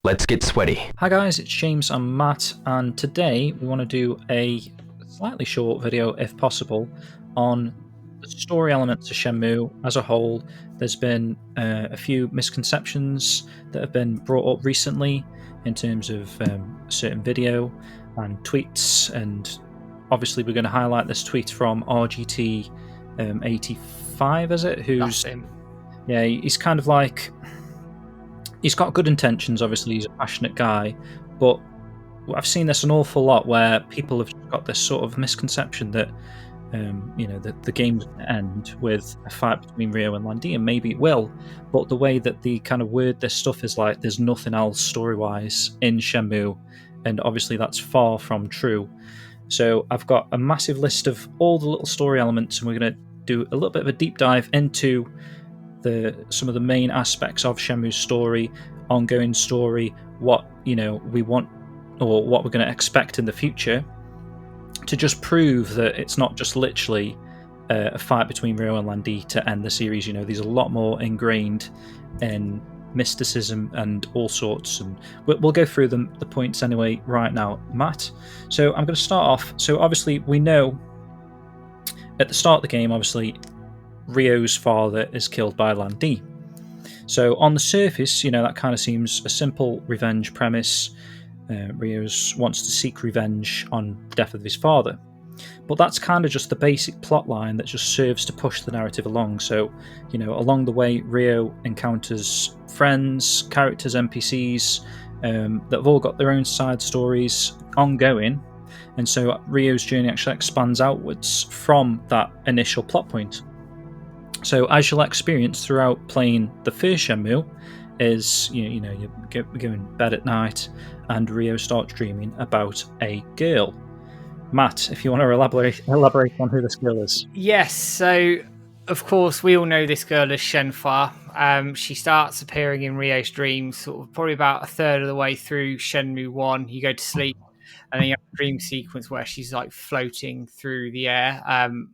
Let's get sweaty. Hi guys, it's James and Matt, and today we want to do a slightly short video, if possible, on the story elements of Shenmue as a whole. There's been a few misconceptions that have been brought up recently in terms of a certain video and tweets, and obviously we're going to highlight this tweet from RGT 85, is it? That's him. Yeah, he's kind of like... He's got good intentions, obviously, he's a passionate guy, but I've seen this an awful lot where people have got this sort of misconception that, that the game's going to end with a fight between Ryo and Lan Di, and maybe it will, but the way that they kind of word this stuff is like there's nothing else story-wise in Shenmue, and obviously that's far from true. So I've got a massive list of all the little story elements, and we're going to do a little bit of a deep dive into some of the main aspects of Shenmue's story, ongoing story, what we want or what we're going to expect in the future, to just prove that it's not just literally a fight between Ryo and Lan Di to end the series. There's a lot more ingrained in mysticism and all sorts, and we'll go through the points anyway right now, Matt. So I'm going to start off. So obviously we know at the start of the game, obviously Ryo's father is killed by Lan Di. So on the surface, that kind of seems a simple revenge premise. Ryo wants to seek revenge on the death of his father. But that's kind of just the basic plot line that just serves to push the narrative along. So, along the way, Ryo encounters friends, characters, NPCs that have all got their own side stories ongoing. And so Ryo's journey actually expands outwards from that initial plot point. So as you'll experience throughout playing the first Shenmue is, you go in bed at night and Ryo starts dreaming about a girl. Matt, if you want to elaborate on who this girl is. Yes, so of course we all know this girl is Shenhua. She starts appearing in Ryo's dreams sort of probably about a third of the way through Shenmue 1. You go to sleep and then you have a dream sequence where she's like floating through the air.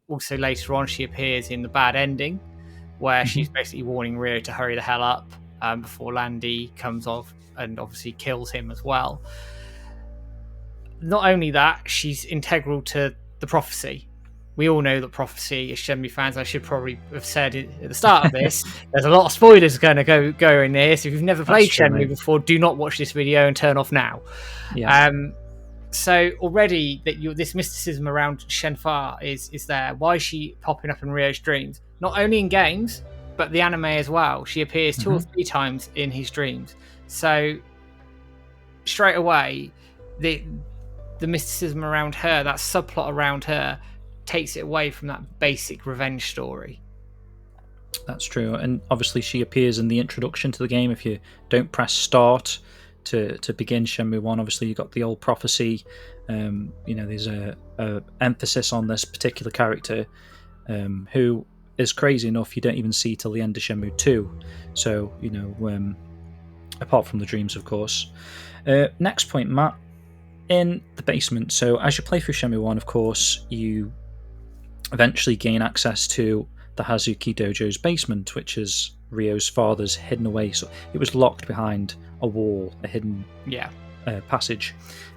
Also later on she appears in the bad ending where she's basically warning Ryo to hurry the hell up before Lan Di comes off and obviously kills him as well. Not only that, she's integral to the prophecy. We all know that prophecy, as Shenmue fans, I should probably have said at the start of this, there's a lot of spoilers going to go in there, so if you've never played Shenmue before, do not watch this video and turn off now. Yeah. So already that this mysticism around Shenhua is there. Why is she popping up in Ryo's dreams? Not only in games, but the anime as well. She appears 2 or 3 times in his dreams. So straight away, the mysticism around her, that subplot around her, takes it away from that basic revenge story. That's true, and obviously she appears in the introduction to the game. If you don't press start to begin Shenmue 1, obviously you've got the old prophecy. There's a emphasis on this particular character who is crazy enough you don't even see till the end of Shenmue 2. So, apart from the dreams, of course. Next point, Matt, in the basement. So as you play through Shenmue 1, of course, you eventually gain access to the Hazuki Dojo's basement, which is Ryo's father's hidden away. So it was locked behind a wall, a hidden passage.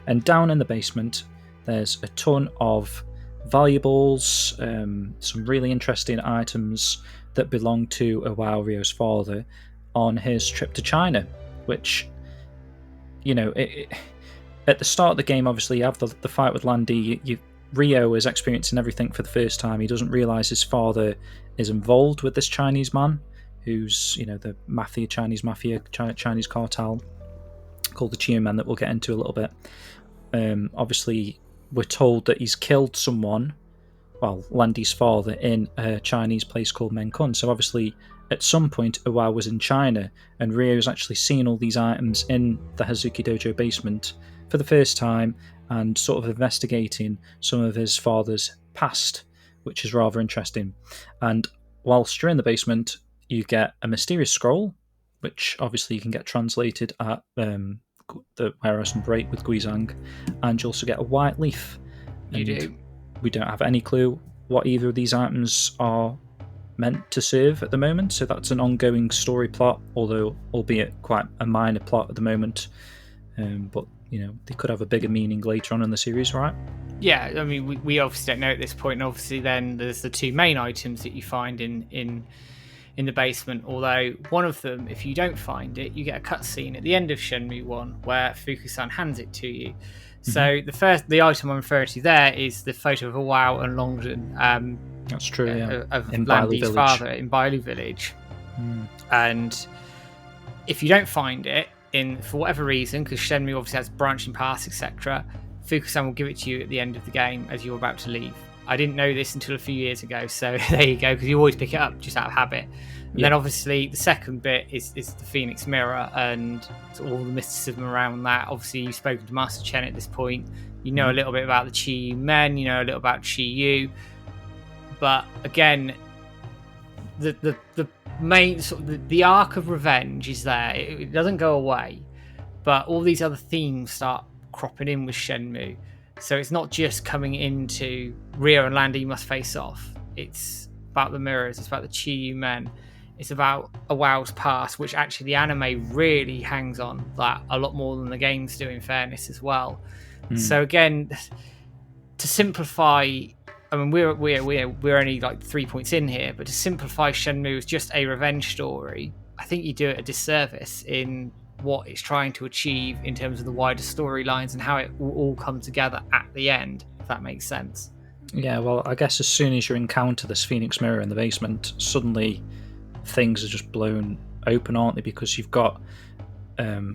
And down in the basement, there's a ton of valuables, some really interesting items that belong to Ryo's father on his trip to China, which, at the start of the game, obviously, you have the fight with Lan Di. Ryo is experiencing everything for the first time. He doesn't realise his father is involved with this Chinese man, who's, the Chinese mafia, Chinese cartel, called the Chiu Men, that we'll get into a little bit. Obviously, we're told that he's killed someone, Lan Di's father, in a Chinese place called Menkun. So obviously, at some point, Iwa was in China, and Ryo's actually seen all these items in the Hazuki Dojo basement for the first time, and sort of investigating some of his father's past, which is rather interesting. And whilst you're in the basement, you get a mysterious scroll, which obviously you can get translated at the Warehouse and Break with Guizhang, and you also get a white leaf. You do. We don't have any clue what either of these items are meant to serve at the moment. So that's an ongoing story plot, although albeit quite a minor plot at the moment. But they could have a bigger meaning later on in the series, right? Yeah, I mean, we obviously don't know at this point. And obviously, then there's the two main items that you find in the basement. Although one of them, if you don't find it, you get a cutscene at the end of Shenmue 1 where Fuku-san hands it to you. So the item I'm referring to there is the photo of a WoW and Longden. That's true, yeah. Of In Landy's Bailu father in Bailu Village. And if you don't find it, for whatever reason, because Shenmue obviously has branching paths, etc., Fuku-san will give it to you at the end of the game as you're about to leave. I didn't know this until a few years ago, so there you go, because you always pick it up just out of habit. And then obviously the second bit is the Phoenix Mirror and all the mysticism around that. Obviously you've spoken to Master Chen at this point. You know a little bit about the Chi Men, you know a little about Chi Yu. But again, the main sort of the arc of revenge is there. It doesn't go away, but all these other themes start cropping in with Shenmue. So it's not just coming into Ryo and Landy must face off. It's about the mirrors. It's about the Chi Yu Men. It's about a WoW's past, which actually the anime really hangs on that a lot more than the games do, in fairness, as well. So again, to simplify, I mean, we're only like 3 points in here, but to simplify Shenmue as just a revenge story, I think you do it a disservice in what it's trying to achieve in terms of the wider storylines and how it will all come together at the end, if that makes sense. Yeah, well, I guess as soon as you encounter this Phoenix Mirror in the basement, suddenly things are just blown open, aren't they? Because you've got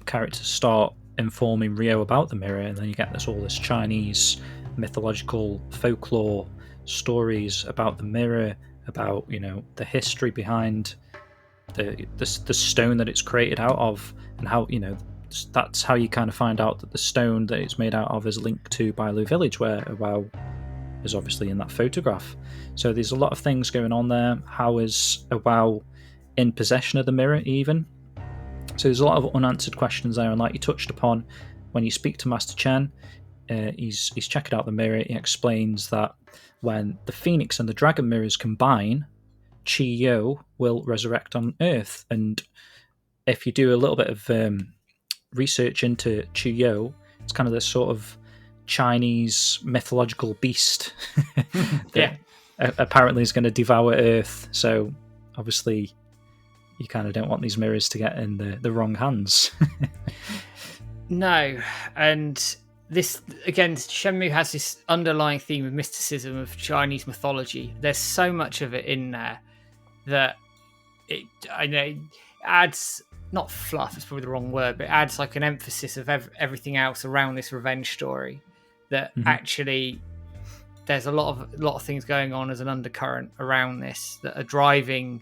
characters start informing Ryo about the mirror, and then you get all this Chinese mythological folklore stories about the mirror, about the history behind the stone that it's created out of, and how that's how you kind of find out that the stone that it's made out of is linked to Bailu Village, where a WoW is obviously in that photograph. So there's a lot of things going on there. How is a WoW in possession of the mirror even? So there's a lot of unanswered questions there, and like you touched upon, when you speak to Master Chen, he's checking out the mirror. He explains that when the Phoenix and the Dragon mirrors combine, Chi Yu will resurrect on Earth. And if you do a little bit of research into Chi Yu, it's kind of this sort of Chinese mythological beast that apparently is going to devour Earth. So obviously you kind of don't want these mirrors to get in the wrong hands. No, and this again, Shenmue has this underlying theme of mysticism of Chinese mythology. There's so much of it in there that it adds, not fluff, it's probably the wrong word, but it adds like an emphasis of everything else around this revenge story. That actually there's a lot of things going on as an undercurrent around this that are driving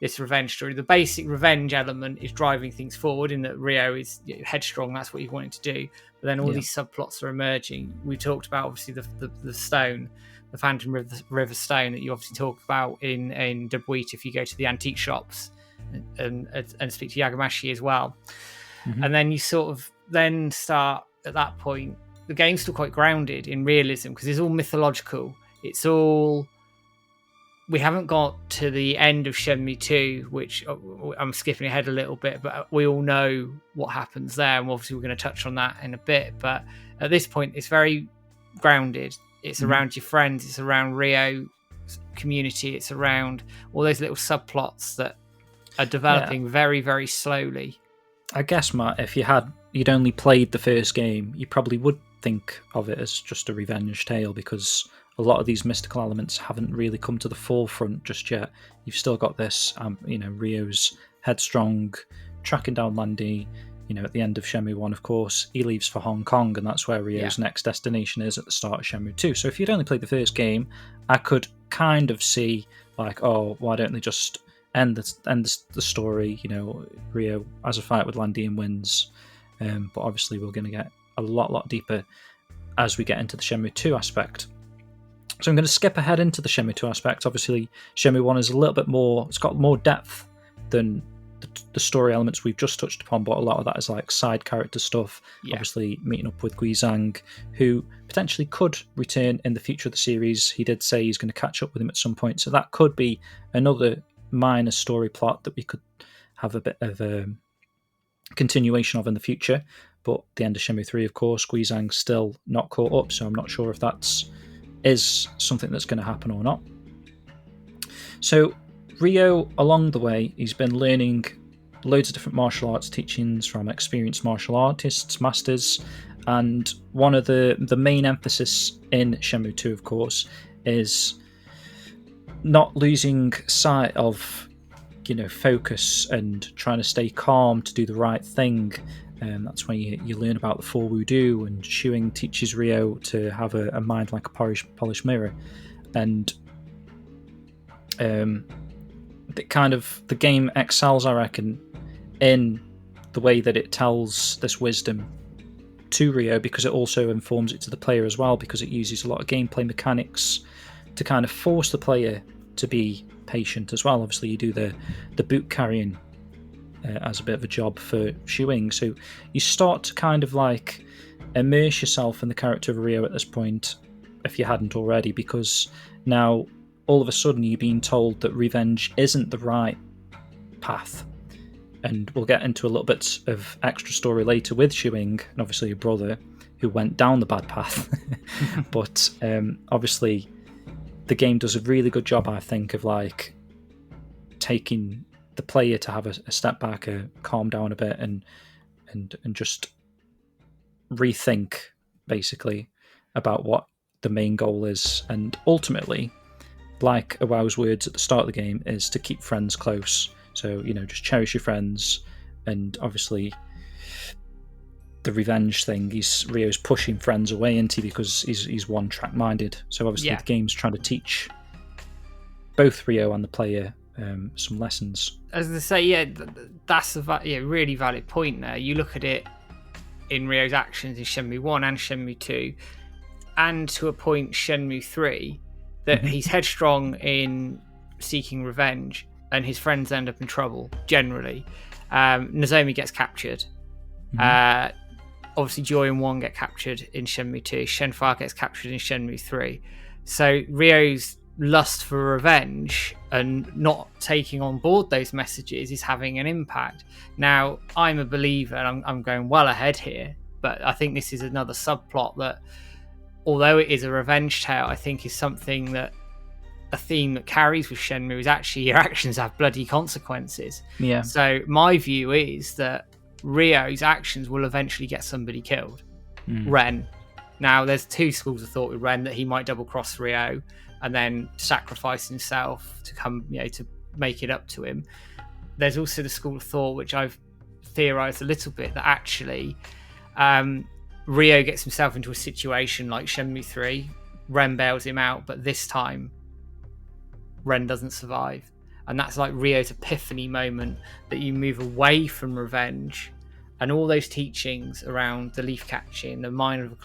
this revenge story. The basic revenge element is driving things forward in that Ryo is headstrong, that's what he wanted to do. But then all these subplots are emerging. We talked about obviously the stone, the Phantom River stone that you obviously talked about in Debuit if you go to the antique shops and speak to Yagamashi as well. And then you sort of then start at that point, the game's still quite grounded in realism because it's all mythological. It's all... We haven't got to the end of Shenmue 2, which I'm skipping ahead a little bit, but we all know what happens there, and obviously we're going to touch on that in a bit. But at this point, it's very grounded. It's around your friends, it's around Ryo's community, it's around all those little subplots that are developing very, very slowly. I guess, Matt, if you'd only played the first game, you probably would think of it as just a revenge tale, because a lot of these mystical elements haven't really come to the forefront just yet. You've still got this, Ryo's headstrong, tracking down Landy. At the end of Shenmue 1, of course, he leaves for Hong Kong, and that's where Ryo's next destination is at the start of Shenmue 2. So if you'd only played the first game, I could kind of see, like, oh, why don't they just end the story? Ryo has a fight with Landy and wins. But obviously we're going to get a lot deeper as we get into the Shenmue 2 aspect. So I'm going to skip ahead into the Shenmue 2 aspect. Obviously, Shenmue 1 is a little bit more... It's got more depth than the story elements we've just touched upon, but a lot of that is like side character stuff. Yeah. Obviously, meeting up with Guizhang, who potentially could return in the future of the series. He did say he's going to catch up with him at some point, so that could be another minor story plot that we could have a bit of a continuation of in the future. But the end of Shenmue 3, of course, Guizhang's still not caught up, so I'm not sure if is something that's going to happen or not. So Ryo, along the way, he's been learning loads of different martial arts teachings from experienced martial artists, masters, and one of the main emphasis in Shenmue 2, of course, is not losing sight of, focus and trying to stay calm to do the right thing. That's when you learn about the four wudu, and Shuing teaches Ryo to have a mind like a polished mirror. And the game excels, I reckon, in the way that it tells this wisdom to Ryo, because it also informs it to the player as well, because it uses a lot of gameplay mechanics to kind of force the player to be patient as well. Obviously, you do the boot carrying as a bit of a job for Shuing, so you start to kind of like immerse yourself in the character of Ryo at this point, if you hadn't already, because now all of a sudden you're being told that revenge isn't the right path. And we'll get into a little bit of extra story later with Shuing, and obviously your brother, who went down the bad path. But obviously the game does a really good job, I think, of like taking the player to have a step back, calm down a bit, and just rethink, basically, about what the main goal is. And ultimately, like Awow's words at the start of the game, is to keep friends close. So, just cherish your friends. And obviously the revenge thing, Ryo's pushing friends away into, because he's one-track minded. So obviously the game's trying to teach both Ryo and the player some lessons. As I say, that's a really valid point there. You look at it in Ryo's actions in Shenmue 1 and Shenmue 2, and to a point Shenmue 3, that he's headstrong in seeking revenge, and his friends end up in trouble, generally. Nozomi gets captured. Obviously, Joy and Won get captured in Shenmue 2. Shenhua gets captured in Shenmue 3. So Ryo's lust for revenge and not taking on board those messages is having an impact. Now, I'm a believer, and I'm going well ahead here, but I think this is another subplot that, although it is a revenge tale, I think is something that a theme that carries with Shenmue is actually your actions have bloody consequences. Yeah. So my view is that Ryo's actions will eventually get somebody killed. Ren. Now, there's two schools of thought with Ren, that he might double cross Ryo and then sacrifice himself to come, to make it up to him. There's also the school of thought, which I've theorized a little bit, that actually Ryo gets himself into a situation like Shenmue 3. Ren bails him out, but this time Ren doesn't survive. And that's like Ryo's epiphany moment, that you move away from revenge and all those teachings around the leaf catching, the mind of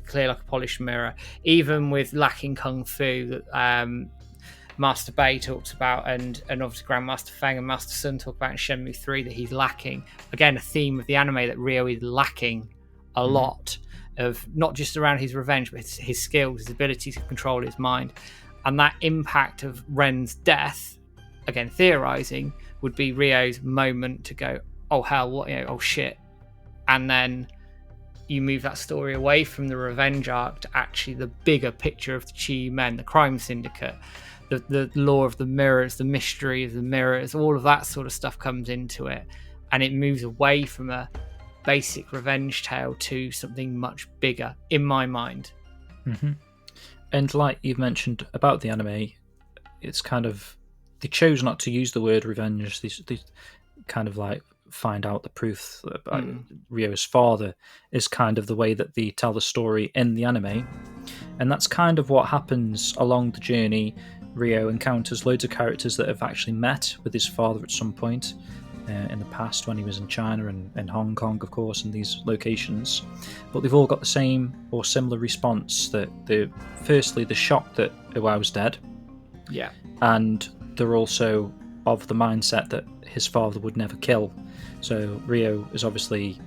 clear like a polished mirror, even with lacking kung fu that Master Bei talks about, and obviously Grandmaster Feng and Master Sun talk about in Shenmue 3, that he's lacking. Again, a theme of the anime, that Ryo is lacking a lot of, not just around his revenge, but his skills, his ability to control his mind. And that impact of Ren's death, again theorizing, would be Ryo's moment to go, oh hell, what, oh shit. And then you move that story away from the revenge arc to actually the bigger picture of the Chi Men, the crime syndicate, the law of the mirrors, the mystery of the mirrors, all of that sort of stuff comes into it, and it moves away from a basic revenge tale to something much bigger, in my mind. And like you've mentioned about the anime, it's kind of, they chose not to use the word revenge. They kind of like find out the proof that Ryo's father is kind of the way that they tell the story in the anime. And that's kind of what happens along the journey. Ryo encounters loads of characters that have actually met with his father at some point in the past, when he was in China and Hong Kong, of course, and these locations. But they've all got the same or similar response, that firstly the shock that Iwao's dead. Yeah. And they're also of the mindset that his father would never kill. So Rio is obviously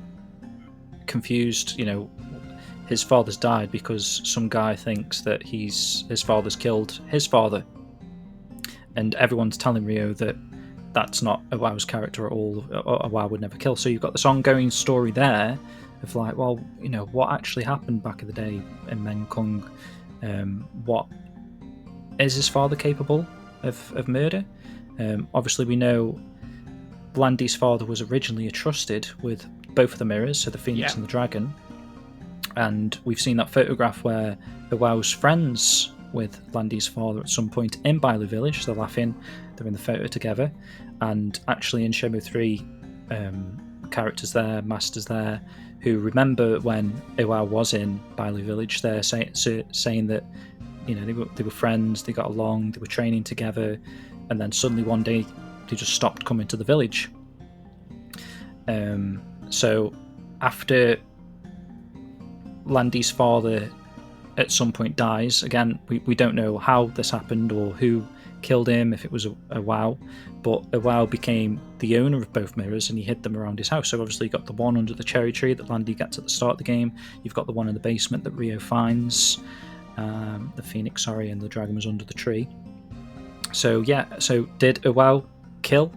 confused. His father's died because some guy thinks that his father's killed his father, and everyone's telling Rio that that's not Iwao's character at all. Iwao would never kill. So you've got this ongoing story there of like, well, what actually happened back in the day in Menkung? What is his father capable of murder? Obviously, we know Landy's father was originally entrusted with both of the mirrors, so the Phoenix and the Dragon. And we've seen that photograph where Iwao's friends with Landy's father at some point in Bailu Village. They're laughing, they're in the photo together. And actually in Shenmue 3, characters there, masters there, who remember when Iwao was in Bailu Village, they're saying that they were friends, they got along, they were training together, and then suddenly one day they just stopped coming to the village. So after Landy's father at some point dies, again, we don't know how this happened or who killed him, if it was Iwao, but Iwao became the owner of both mirrors and he hid them around his house. So obviously you got the one under the cherry tree that Landy gets at the start of the game, you've got the one in the basement that Rio finds, the Phoenix, and the dragon was under the tree. So did Iwao kill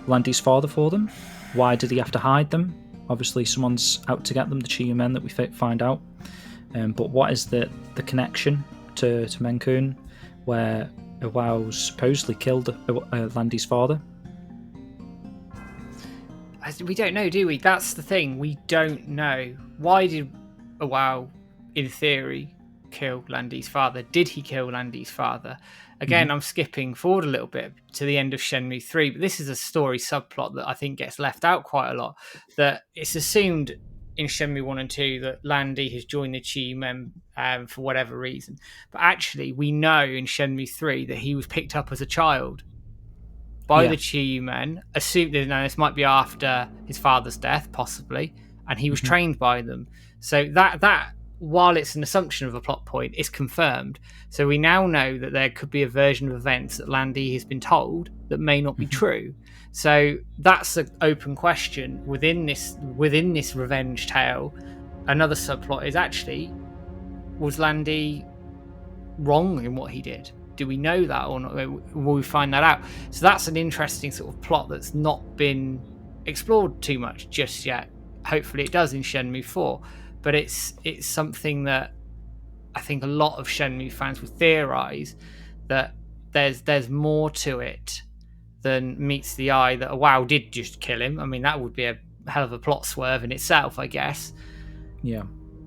Landy's father for them? Why did he have to hide them? Obviously someone's out to get them, the Chiyu men that we find out. But what is the connection to Menkun, where Iwao supposedly killed Landy's father? We don't know, do we? That's the thing. We don't know. Why did Iwao, in theory, kill Landy's father? Did he kill Landy's father? Again, I'm skipping forward a little bit to the end of Shenmue 3, but this is a story subplot that I think gets left out quite a lot. That it's assumed in Shenmue 1 and 2 that Landy has joined the Chiyu men for whatever reason. But actually, we know in Shenmue 3 that he was picked up as a child by the Chiyu men. Assumed this might be after his father's death, possibly, and he was trained by them. So that while it's an assumption of a plot point, it's confirmed. So we now know that there could be a version of events that Landy has been told that may not be true. So that's an open question within this revenge tale. Another subplot is actually, was Landy wrong in what he did? Do we know that or not? Will we find that out? So that's an interesting sort of plot that's not been explored too much just yet. Hopefully it does in Shenmue 4. But it's something that I think a lot of Shenmue fans would theorize, that there's more to it than meets the eye, that Iwao did just kill him. I mean, that would be a hell of a plot swerve in itself, I guess. Yeah.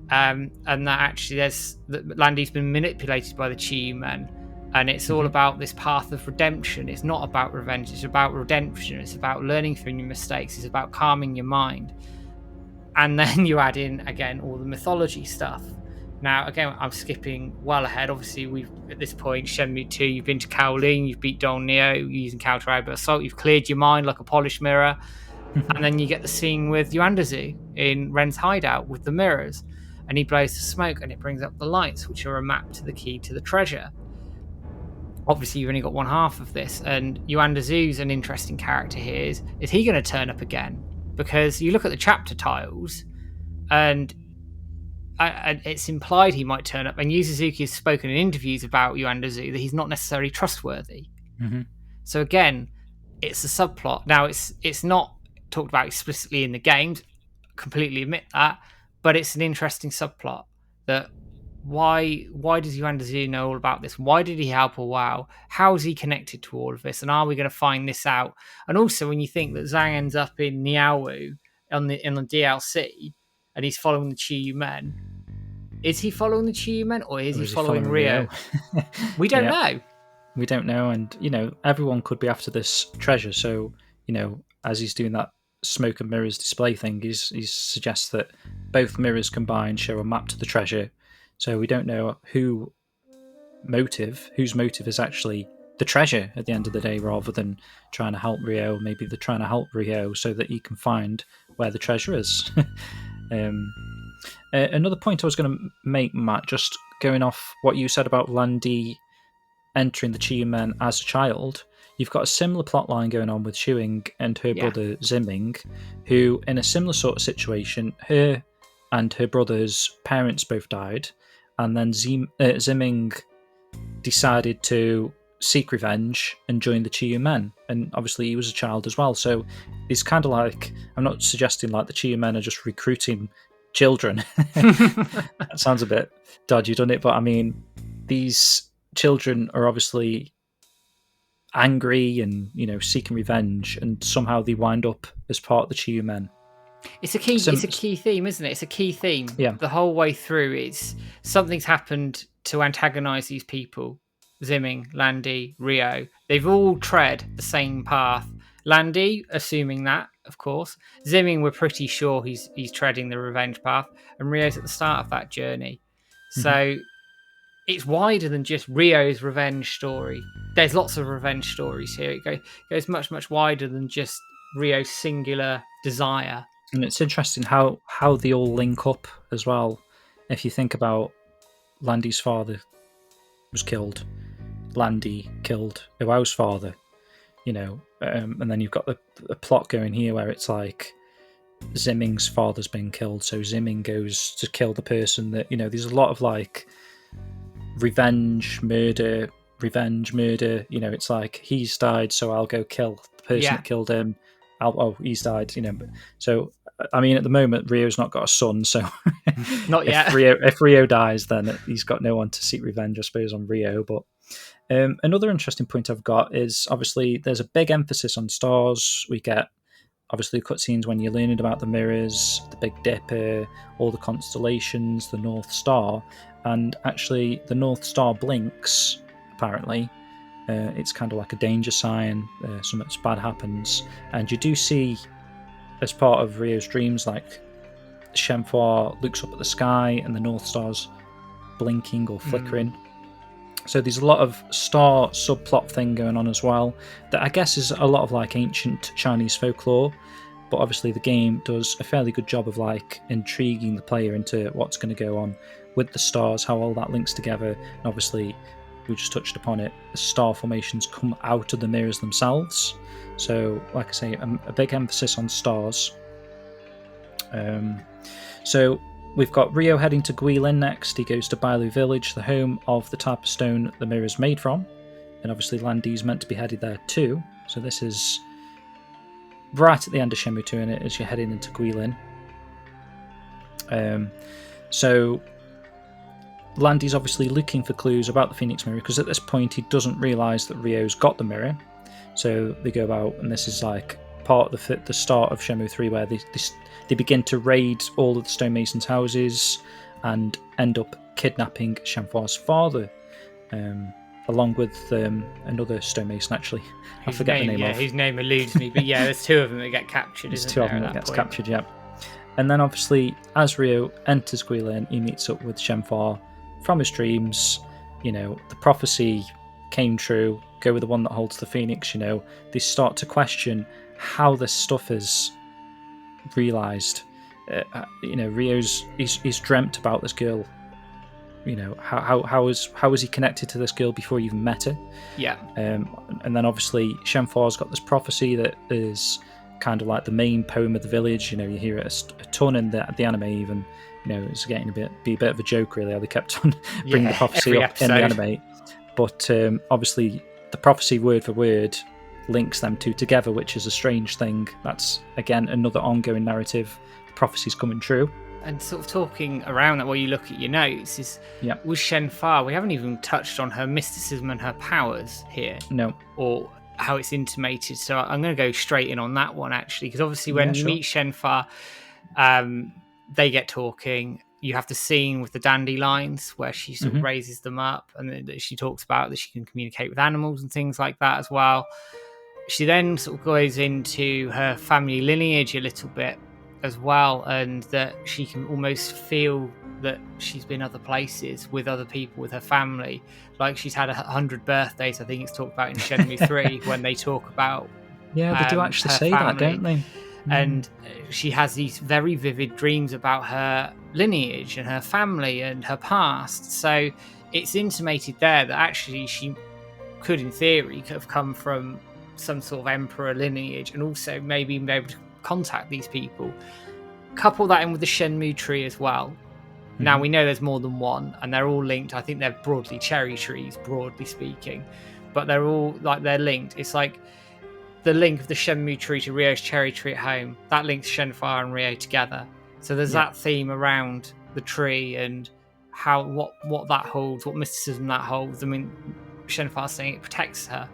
And that actually that Landy's been manipulated by the Chiyu men, and it's all about this path of redemption. It's not about revenge, it's about redemption. It's about learning from your mistakes. It's about calming your mind. And then you add in, again, all the mythology stuff. Now, again, I'm skipping well ahead. Obviously, we've, at this point, Shenmue 2, you've been to Kowloon, you've beat Dong Neo, you're using Counter Cyber Assault, you've cleared your mind like a polished mirror. And then you get the scene with Yuandazu in Ren's hideout with the mirrors. And he blows the smoke and it brings up the lights, which are a map to the key to the treasure. Obviously, you've only got one half of this. And Yuandazu's an interesting character here. Is he going to turn up again? Because you look at the chapter tiles, and it's implied he might turn up. And Yu Suzuki has spoken in interviews about Yuandazu that he's not necessarily trustworthy. So again, it's a subplot. Now, it's not talked about explicitly in the games. Completely admit that, but it's an interesting subplot. That why does Yuandazu know all about this? Why did he help Iwao? How is he connected to all of this? And are we going to find this out? And also, when you think that Zhang ends up in Niaowu in the DLC, and he's following the Chiyu men, is he following the Chiyu men, or is he following Rio? We don't know. We don't know, and everyone could be after this treasure. So as he's doing that smoke and mirrors display thing, he suggests that both mirrors combined show a map to the treasure. So we don't know whose motive is actually the treasure at the end of the day, rather than trying to help Rio. Maybe they're trying to help Rio so that he can find where the treasure is. Another point I was going to make, Matt, just going off what you said about Landy entering the Chiyu men as a child, you've got a similar plot line going on with Shuing and her Yeah. brother Zimming, who, in a similar sort of situation, her and her brother's parents both died, and then Zimming decided to seek revenge and join the Chiyu Men, and obviously he was a child as well. So it's kind of like, I'm not suggesting like the Chiyu Men are just recruiting children. That sounds a bit dodgy, doesn't it? But I mean, these children are obviously angry and seeking revenge, and somehow they wind up as part of the Chiyu Men. It's a key theme, isn't it? It's a key theme. Yeah. The whole way through, it's something's happened to antagonize these people. Zimming, Landy, Rio. They've all tread the same path. Landy, assuming that, of course. Zimming, we're pretty sure he's treading the revenge path, and Rio's at the start of that journey. So it's wider than just Rio's revenge story. There's lots of revenge stories here. It goes much, much wider than just Rio's singular desire. And it's interesting how they all link up as well. If you think about Landy's father was killed, Landy killed Uao's father, and then you've got the plot going here where it's like Zimming's father's been killed, so Zimming goes to kill the person that, there's a lot of like revenge, murder, it's like he's died, so I'll go kill the person that killed him. He's died, So, I mean, at the moment, Rio's not got a son, so not yet. If Rio dies, then he's got no one to seek revenge, I suppose, on Rio. But another interesting point I've got is, obviously, there's a big emphasis on stars. We get, obviously, cutscenes when you're learning about the mirrors, the Big Dipper, all the constellations, the North Star, and actually, the North Star blinks, apparently. It's kind of like a danger sign, something bad happens. And you do see, as part of Rio's dreams, like Shenhua looks up at the sky and the North Star's blinking or flickering. So there's a lot of star subplot thing going on as well, that I guess is a lot of like ancient Chinese folklore, but obviously the game does a fairly good job of like intriguing the player into what's going to go on with the stars, how all that links together. And obviously, we just touched upon it, the star formations come out of the mirrors themselves. So, like I say, a big emphasis on stars. So we've got Rio heading to Guilin next. He goes to Bailu Village, the home of the type of stone the mirror's made from. And obviously Landy's meant to be headed there too. So this is right at the end of Shenmue 2 in it, as you're heading into Guilin. So Landy's obviously looking for clues about the Phoenix Mirror, because at this point he doesn't realise that Rio's got the mirror. So they go about, and this is like part of the start of Shenmue 3, where they begin to raid all of the stonemasons' houses and end up kidnapping Shenhua's father, along with another stonemason, actually. I forget the name of. His name eludes me, but yeah, there's two of them that get captured. There's two of them that gets captured, yeah. And then obviously, as Rio enters Guilin, he meets up with Shenhua from his dreams. The prophecy came true. Go with the one that holds the phoenix. They start to question how this stuff is realized. Rio's he's dreamt about this girl. How is he connected to this girl before he even met her? Yeah. And then obviously Shenhua's got this prophecy that is kind of like the main poem of the village. You hear it a ton in the anime even. It's getting be a bit of a joke, really, how they kept on bringing the prophecy up in the anime. But obviously, the prophecy word for word links them two together, which is a strange thing. That's, again, another ongoing narrative. The prophecy's coming true. And sort of talking around that while you look at your notes is, with Shenhua, we haven't even touched on her mysticism and her powers here. No. Or how it's intimated. So I'm going to go straight in on that one, actually, because obviously when you meet Shenhua, they get talking. You have the scene with the dandelions where she sort of raises them up, and then she talks about that she can communicate with animals and things like that as well. She then sort of goes into her family lineage a little bit as well, and that she can almost feel that she's been other places with other people, with her family. Like she's had 100 birthdays, I think it's talked about in Shenmue 3 when they talk about they do actually say family. That, don't they? And she has these very vivid dreams about her lineage and her family and her past. So it's intimated there that actually she could, in theory, have come from some sort of emperor lineage, and also maybe be able to contact these people. Couple that in with the Shenmue tree as well. Now we know there's more than one, and they're all linked. I think they're broadly cherry trees, broadly speaking, but they're all like they're linked. It's like the link of the Shenmue tree to Ryo's cherry tree at home. That links Shenfire and Ryo together. So there's that theme around the tree and how what that holds, what mysticism that holds. I mean, Shenfire's saying it protects her,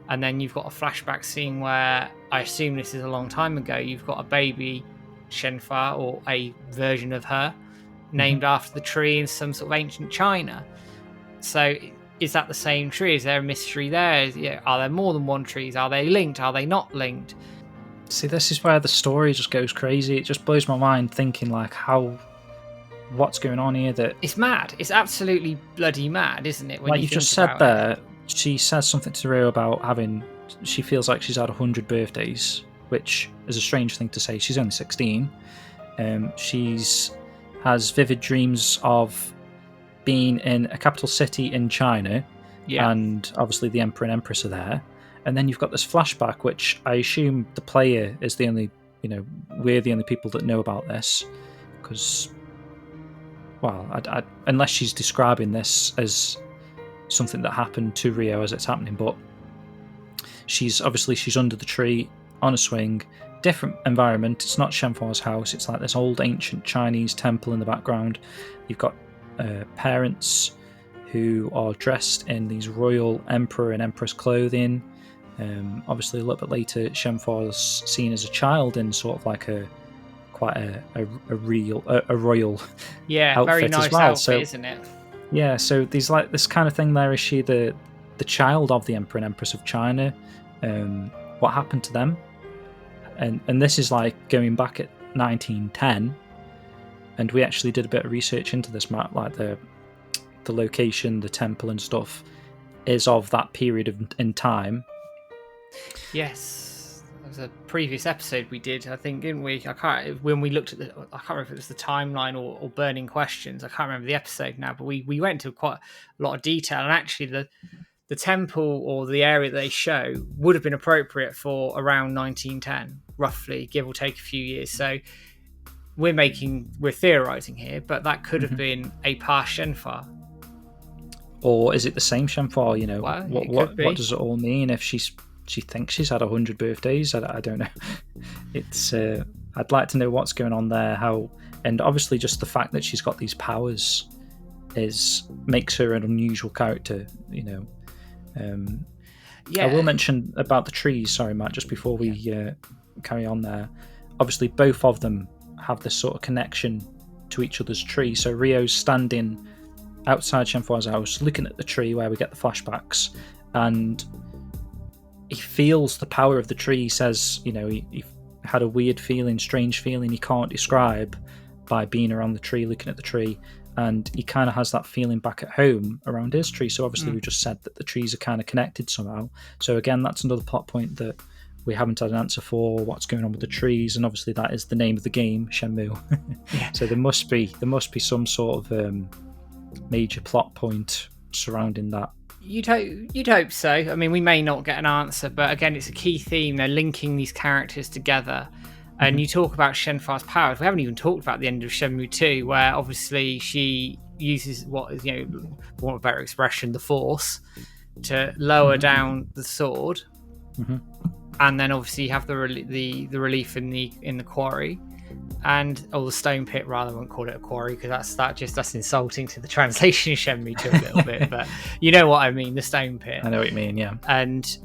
and then you've got a flashback scene where I assume this is a long time ago. You've got a baby Shenfire or a version of her named after the tree in some sort of ancient China. So is that the same tree? Is there a mystery there? Are there more than one trees? Are they linked? Are they not linked? See, this is where the story just goes crazy. It just blows my mind thinking like what's going on here. That it's mad. It's absolutely bloody mad, isn't it? When like you just said there, she says something to Ryo about she feels like she's had 100 birthdays, which is a strange thing to say. She's only 16. She's has vivid dreams of being in a capital city in China, and obviously the Emperor and Empress are there. And then you've got this flashback, which I assume the player is the only, we're the only people that know about this, because, well, unless she's describing this as something that happened to Ryo as it's happening, but she's under the tree on a swing. Different environment. It's not Shenhua's house. It's like this old ancient Chinese temple in the background. You've got parents who are dressed in these royal emperor and empress clothing. Obviously, a little bit later, Shenhua's seen as a child in sort of like a royal outfit very nice as well. Outfit, isn't it? Yeah, so there's like this kind of thing there. Is she the child of the emperor and empress of China? What happened to them? And this is like going back at 1910, and we actually did a bit of research into this map, like the location, the temple and stuff is of that period in time. Yes, there was a previous episode we did, I think, didn't we? When we looked at I can't remember if it was the timeline or burning questions. I can't remember the episode now, but we went into quite a lot of detail, and actually the temple or the area that they show would have been appropriate for around 1910, roughly, give or take a few years. So we're theorizing here, but that could have been a past Shenhua. Or is it the same Shenhua? Well, what does it all mean if she thinks she's had 100 birthdays? I don't know. It's I'd like to know what's going on there. And obviously just the fact that she's got these powers makes her an unusual character. I will mention about the trees, sorry Matt, just before we carry on there. Obviously both of them have this sort of connection to each other's tree. So Ryo's standing outside Shenhua's house looking at the tree where we get the flashbacks, and he feels the power of the tree. He says, he had a weird feeling, strange feeling he can't describe by being around the tree, looking at the tree. And he kind of has that feeling back at home around his tree. So obviously we just said that the trees are kind of connected somehow. So again, that's another plot point that we haven't had an answer for, what's going on with the trees. And obviously that is the name of the game, Shenmue. So there must be some sort of major plot point surrounding that. You'd hope so. I mean, we may not get an answer, but again, it's a key theme. They're linking these characters together. And you talk about Shenhua's powers. We haven't even talked about the end of Shenmue 2, where obviously she uses what is, for want of a better expression, the Force, to lower down the sword. And then obviously you have the relief in the quarry, or the stone pit rather. I won't call it a quarry because that's insulting to the translation of Shenmue 2 a little bit. But you know what I mean, the stone pit. I know what you mean, yeah. And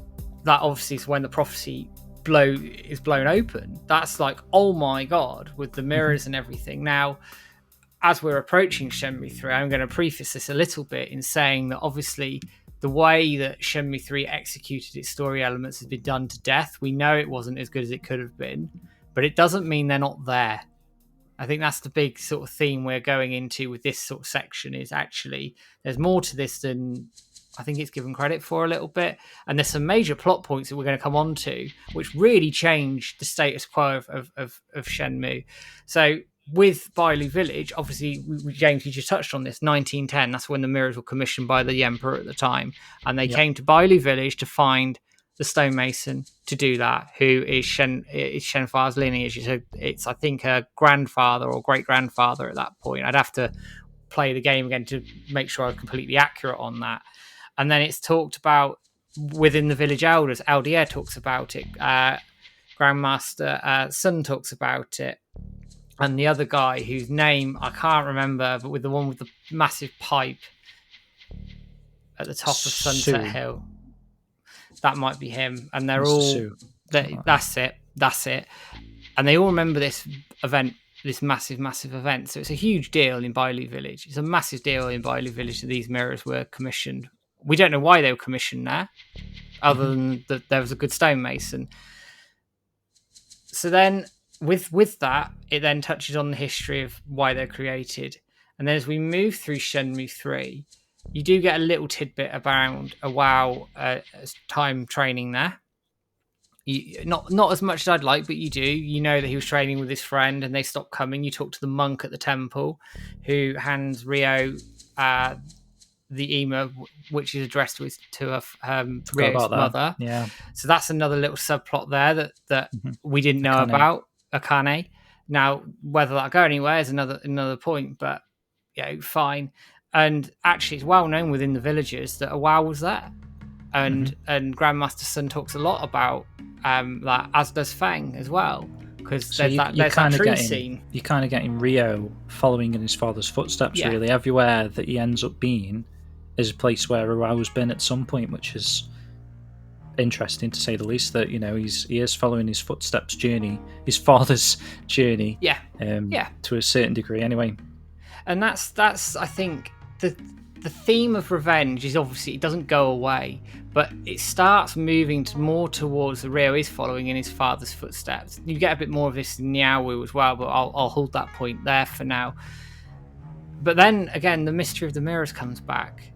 that obviously is when the prophecy is blown open. That's like, oh my god, with the mirrors and everything. Now, as we're approaching Shenmue 3, I'm going to preface this a little bit in saying that obviously the way that Shenmue 3 executed its story elements has been done to death. We know it wasn't as good as it could have been, but it doesn't mean they're not there. I think that's the big sort of theme we're going into with this sort of section, is actually there's more to this than I think it's given credit for a little bit. And there's some major plot points that we're going to come on to, which really changed the status quo of Shenmue. So with Bailu Village, obviously, James, you just touched on this, 1910, that's when the mirrors were commissioned by the Emperor at the time. And they came to Bailu Village to find the stonemason to do that, who is Shenfar's lineage. So it's, I think, her grandfather or great grandfather at that point. I'd have to play the game again to make sure I was completely accurate on that. And then it's talked about within the village elders. Aldier talks about it. Grandmaster Sun talks about it. And the other guy whose name I can't remember, but with the one with the massive pipe at the top of Sunset Hill. That might be him. And they're all... That's it. And they all remember this event, this massive, massive event. So it's a huge deal in Bailu Village. It's a massive deal in Bailu Village that these mirrors were commissioned. We don't know why they were commissioned there, other than that there was a good stonemason. So then... With that, it then touches on the history of why they're created. And then as we move through Shenmue 3, you do get a little tidbit around a WoW time training there. Not as much as I'd like, but you do. You know that he was training with his friend and they stopped coming. You talk to the monk at the temple who hands Ryo the email, which is addressed to Ryo's mother. Yeah. So that's another little subplot there that we didn't know about. Akane. Now, whether that'll go anywhere is another point, but fine. And actually, it's well known within the villagers that a WoW was there, and Grandmaster Sun talks a lot about that, as does Fang as well, because there's that tree scene. You're kind of getting Ryo following in his father's footsteps. Really, everywhere that he ends up being is a place where a WoW's been at some point, which is interesting to say the least. That he is following his footsteps journey, his father's journey, to a certain degree anyway. And that's I think the theme of revenge is obviously, it doesn't go away, but it starts moving more towards the Ryo is following in his father's footsteps. You get a bit more of this in Niaowu as well, but I'll hold that point there for now. But then again, the mystery of the mirrors comes back.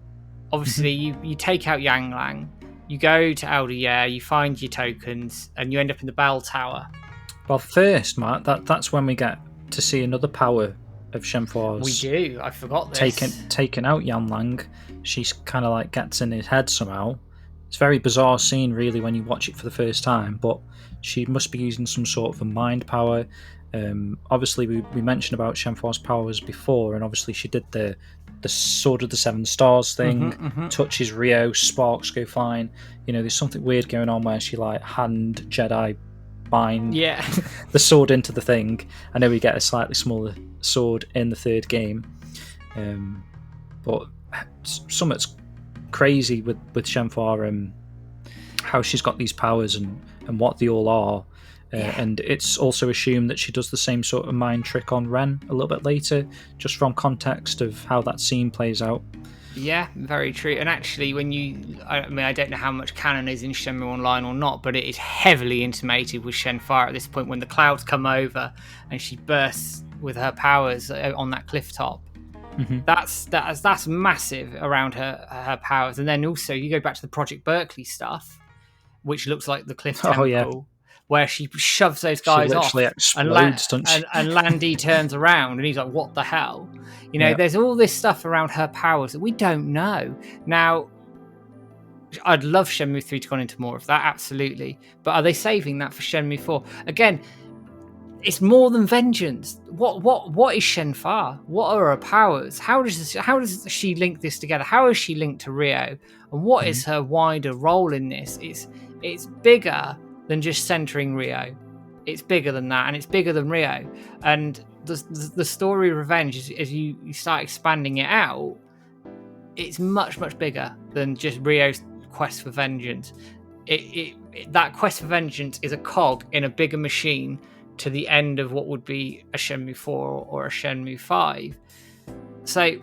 Obviously, you take out Yang Lang. You go to Aldier, you find your tokens, and you end up in the bell tower. Well, first, Matt, that's when we get to see another power of Shenhua's. We do. I forgot this. Taken out Yan Lang. She's kind of like gets in his head somehow. It's a very bizarre scene, really, when you watch it for the first time. But she must be using some sort of a mind power. Obviously, we mentioned about Shenhua's powers before, and obviously she did the Sword of the Seven Stars thing, touches Ryo, sparks go flying. There's something weird going on where she hand Jedi bind the sword into the thing. I know we get a slightly smaller sword in the third game, but something's crazy with Shenhua and how she's got these powers and what they all are. And it's also assumed that she does the same sort of mind trick on Ren a little bit later, just from context of how that scene plays out. Yeah, very true. And actually, I don't know how much canon is in Shenmue Online or not, but it is heavily intimated with Shenhua at this point when the clouds come over and she bursts with her powers on that cliff top. That's massive around her powers. And then also you go back to the Project Berkeley stuff, which looks like the cliff temple. Where she shoves those guys off and Landy turns around and he's like, what the hell? There's all this stuff around her powers that we don't know. Now, I'd love Shenmue 3 to go into more of that, absolutely. But are they saving that for Shenmue 4? Again, it's more than vengeance. What is Shenhua? What are her powers? How does she link this together? How is she linked to Ryo? And what is her wider role in this? It's bigger than just centering Ryo. It's bigger than that, and it's bigger than Ryo. And the story of revenge, as you start expanding it out, it's much, much bigger than just Ryo's quest for vengeance. That quest for vengeance is a cog in a bigger machine to the end of what would be a Shenmue 4 or a Shenmue 5. So,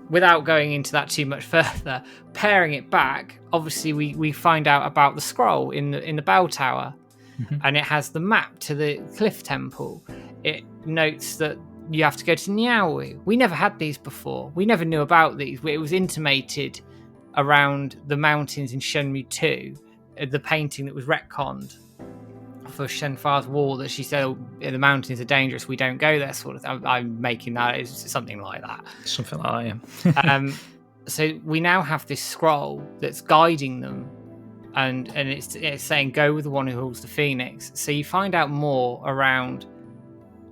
without going into that too much further, pairing it back, obviously we find out about the scroll in the bell tower, and it has the map to the cliff temple. It notes that you have to go to Niaowu. We never had these before. We never knew about these. It was intimated around the mountains in Shenmue 2, the painting that was retconned for Shenhua's wall, that she said, oh, the mountains are dangerous, we don't go there, sort of thing. I'm making that, it's something like that. Something like that, yeah. So we now have this scroll that's guiding them and it's saying go with the one who holds the phoenix. So you find out more around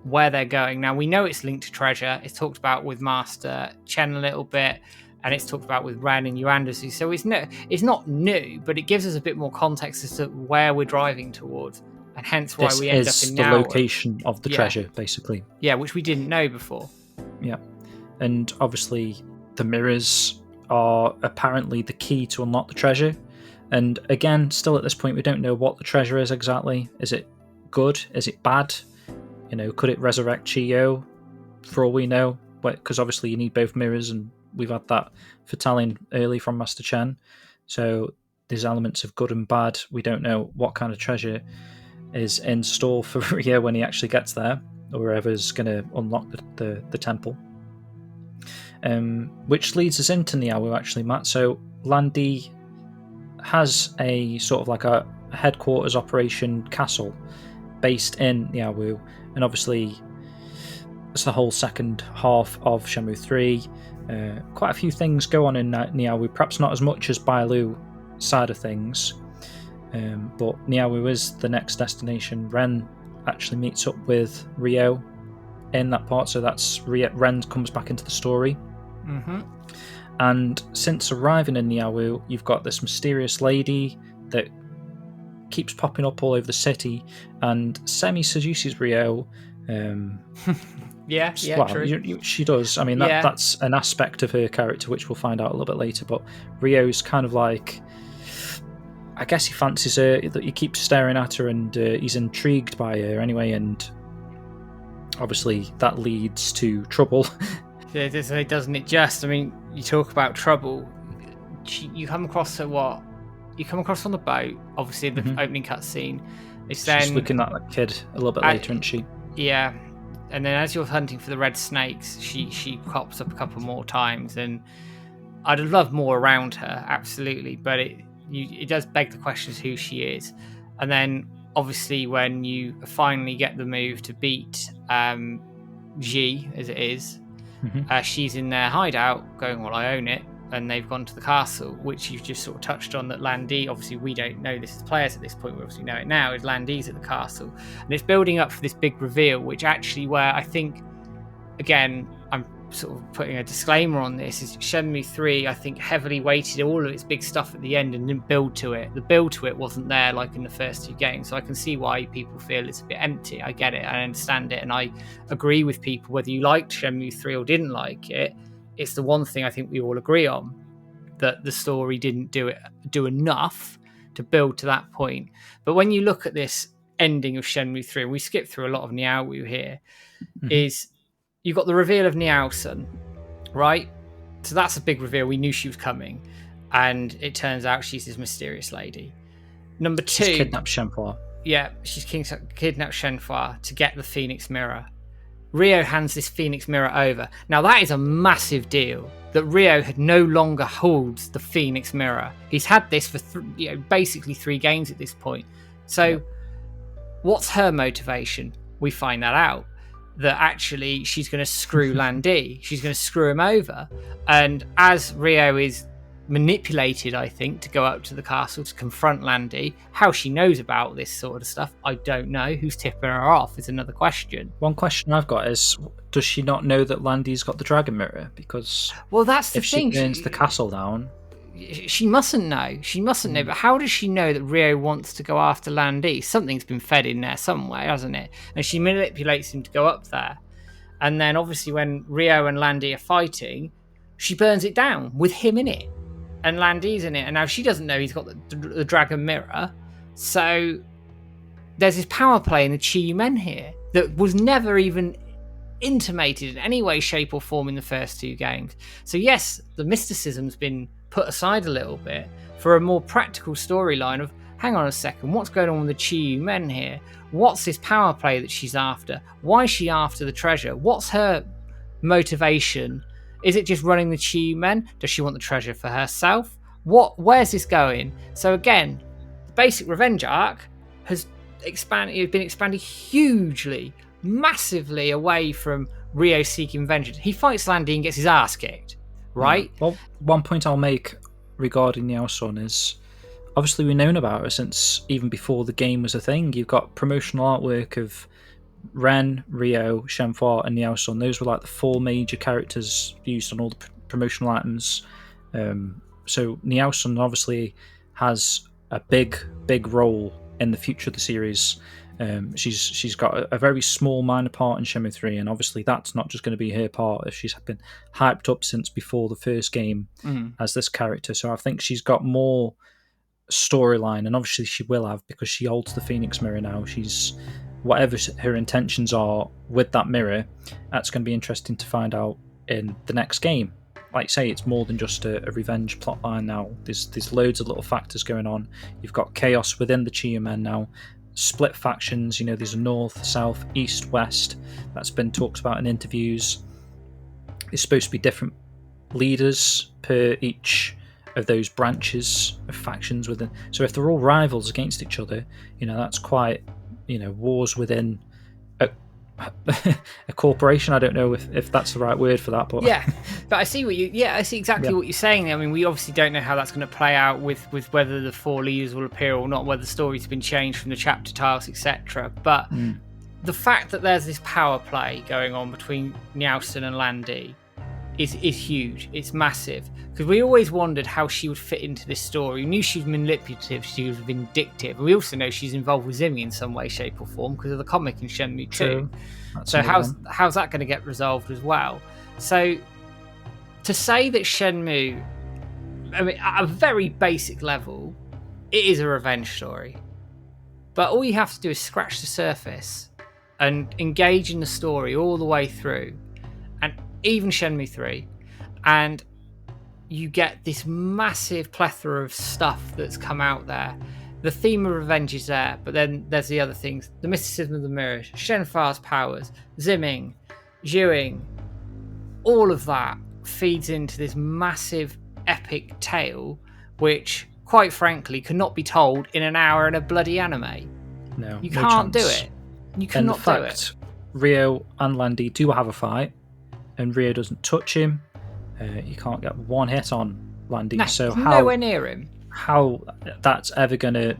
where they're going. Now we know it's linked to treasure. It's talked about with Master Chen a little bit, and it's talked about with Ren and Yuandasu. So it's not new, but it gives us a bit more context as to where we're driving towards, and hence why we end up in the Niao. location of the treasure, basically. Yeah, which we didn't know before. Yeah, and obviously the mirrors are apparently the key to unlock the treasure. And again, still at this point, we don't know what the treasure is exactly. Is it good? Is it bad? You know, could it resurrect Chiyo? For all we know, because obviously you need both mirrors, and we've had that foretelling early from Master Chen. So there's elements of good and bad. We don't know what kind of treasure is in store for Ryo when he actually gets there, or wherever's going to unlock the temple. Which leads us into Niao, actually, Matt. So Landy has a sort of like a headquarters operation castle based in Niao, and obviously it's the whole second half of Shenmue 3. Quite a few things go on in Niao, perhaps not as much as Bailu side of things, but Niao is the next destination. Ren actually meets up with Ryo in that part, so that's Ren comes back into the story. Mm-hmm. And since arriving in Niao, you've got this mysterious lady that keeps popping up all over the city and semi-seduces Ryo. Yeah, well, true. She does. I mean, that's an aspect of her character which we'll find out a little bit later. But Ryo's kind of like, I guess he fancies her, that he keeps staring at her, and he's intrigued by her anyway. And obviously that leads to trouble. Yeah, doesn't it just? I mean, you talk about trouble. You come across her what? You come across on the boat, obviously the opening cutscene. She's looking at that kid a little bit later, isn't she? Yeah. And then as you're hunting for the red snakes, she pops up a couple more times, and I'd love more around her, absolutely. But it does beg the question who she is. And then obviously when you finally get the move to beat Ji, as it is, she's in their hideout going, well, I own it. And they've gone to the castle, which you've just sort of touched on, that Landy, obviously we don't know this as players at this point, we obviously know it now, is Landy's at the castle. And it's building up for this big reveal, which actually where I think, again, I'm sort of putting a disclaimer on this, is Shenmue 3, I think, heavily weighted all of its big stuff at the end and didn't build to it. The build to it wasn't there like in the first two games, so I can see why people feel it's a bit empty. I get it, I understand it, and I agree with people, whether you liked Shenmue 3 or didn't like it. It's the one thing I think we all agree on, that the story didn't do enough to build to that point. But when you look at this ending of Shenmue 3, and we skip through a lot of Niao here, is you've got the reveal of Niao-san, right? So that's a big reveal. We knew she was coming, and it turns out she's this mysterious lady. Number two, she's kidnapped Shenhua. Yeah, she's kidnapped Shenhua to get the Phoenix Mirror. Ryo hands this Phoenix Mirror over. Now that is a massive deal, that Ryo no longer holds the Phoenix Mirror. He's had this for basically 3 games at this point. So what's her motivation? We find that out, that actually she's going to screw Landy. She's going to screw him over. And as Ryo is manipulated, I think, to go up to the castle to confront Landy, how she knows about this sort of stuff, I don't know. Who's tipping her off is another question. One question I've got is, does she not know that Landy's got the dragon mirror? Because that's the thing. If she burns the castle down, she mustn't know. She mustn't know. But how does she know that Ryo wants to go after Landy? Something's been fed in there somewhere, hasn't it? And she manipulates him to go up there. And then obviously when Ryo and Landy are fighting, she burns it down with him in it. And Landy's in it, and now she doesn't know he's got the dragon mirror. So there's this power play in the Chi Men here that was never even intimated in any way, shape, or form in the first 2 games. So yes, the mysticism's been put aside a little bit for a more practical storyline of, hang on a second, what's going on with the Chi Men here? What's this power play that she's after? Why is she after the treasure? What's her motivation? Is it just running the Chi Men? Does she want the treasure for herself? Where's this going? So again, the basic revenge arc has been expanded hugely, massively away from Ryo seeking vengeance. He fights Landy and gets his ass kicked, right? Well, one point I'll make regarding Niao-san is, obviously we've known about her since even before the game was a thing. You've got promotional artwork of Ren, Rio, Shenhua, and Niao Sun. Those were like the 4 major characters used on all the promotional items. So Niao Sun obviously has a big role in the future of the series. She's got a very small minor part in Shenmue 3, and obviously that's not just going to be her part. If she's been hyped up since before the first game as this character, so I think she's got more storyline, and obviously she will have, because she holds the Phoenix Mirror now. She's, whatever her intentions are with that mirror, that's going to be interesting to find out in the next game. Like say, it's more than just a revenge plotline now. There's loads of little factors going on. You've got chaos within the Chiyu Men now, split factions. There's a north, south, east, west. That's been talked about in interviews. There's supposed to be different leaders per each of those branches of factions within. So if they're all rivals against each other, that's quite, wars within a corporation. I don't know if that's the right word for that, but but I see exactly what you're saying. I mean, we obviously don't know how that's going to play out with whether the 4 leaders will appear or not, whether the story's been changed from the chapter tiles, etc. But the fact that there's this power play going on between Nielsen and Landy is huge. It's massive, because we always wondered how she would fit into this story. We knew she was manipulative, she was vindictive, and we also know she's involved with Zimmy in some way, shape or form because of the comic in Shenmue 2. So how's that going to get resolved as well? So to say that Shenmue, I mean, at a very basic level, it is a revenge story, but all you have to do is scratch the surface and engage in the story all the way through, and even Shenmue 3, and you get this massive plethora of stuff that's come out there. The theme of revenge is there, but then there's the other things. The mysticism of the mirrors, Shenhua's powers, Zimming, Zhuing, all of that feeds into this massive epic tale, which, quite frankly, cannot be told in an hour in a bloody anime. No, you no can't chance. do it. You cannot do it. Rio and Landy do have a fight, and Rio doesn't touch him. You can't get one hit on Landy. No, so nowhere near him. How that's ever going to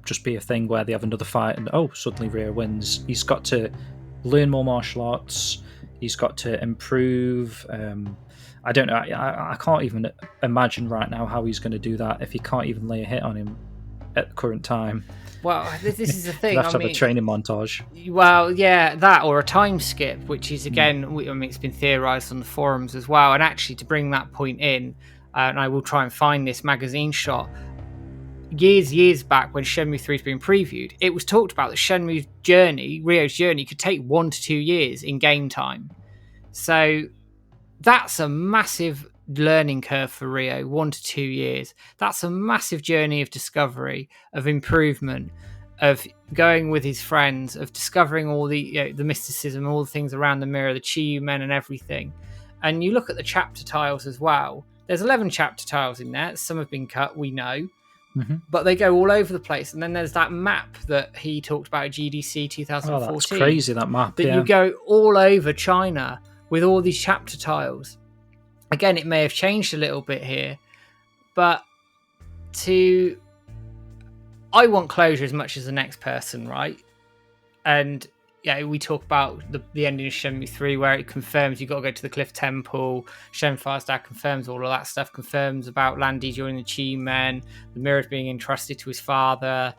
just be a thing where they have another fight and suddenly Rio wins? He's got to learn more martial arts. He's got to improve. I don't know. I can't even imagine right now how he's going to do that if he can't even lay a hit on him at the current time. Well, this is the thing. Have to have a training montage. Well, yeah, that or a time skip, which is again, it's been theorised on the forums as well. And actually, to bring that point in, and I will try and find this magazine shot. Years back, when Shenmue 3 has been previewed, it was talked about that Shenmue's journey, Rio's journey, could take 1 to 2 years in game time. So that's a massive learning curve for Rio, 1 to 2 years. That's a massive journey of discovery, of improvement, of going with his friends, of discovering all the the mysticism, all the things around the mirror, the Chiyu Men and everything. And you look at the chapter tiles as well. There's 11 chapter tiles in there. Some have been cut, we know. But they go all over the place. And then there's that map that he talked about at GDC 2014. Oh, that's crazy, that map. That you go all over China with all these chapter tiles. Again, it may have changed a little bit here, but I want closure as much as the next person, right? And we talk about the ending of Shenmue 3 where it confirms you've got to go to the Cliff Temple. Shenhua's dad confirms all of that stuff, confirms about Landy joining the Chi Men, the mirrors being entrusted to his father,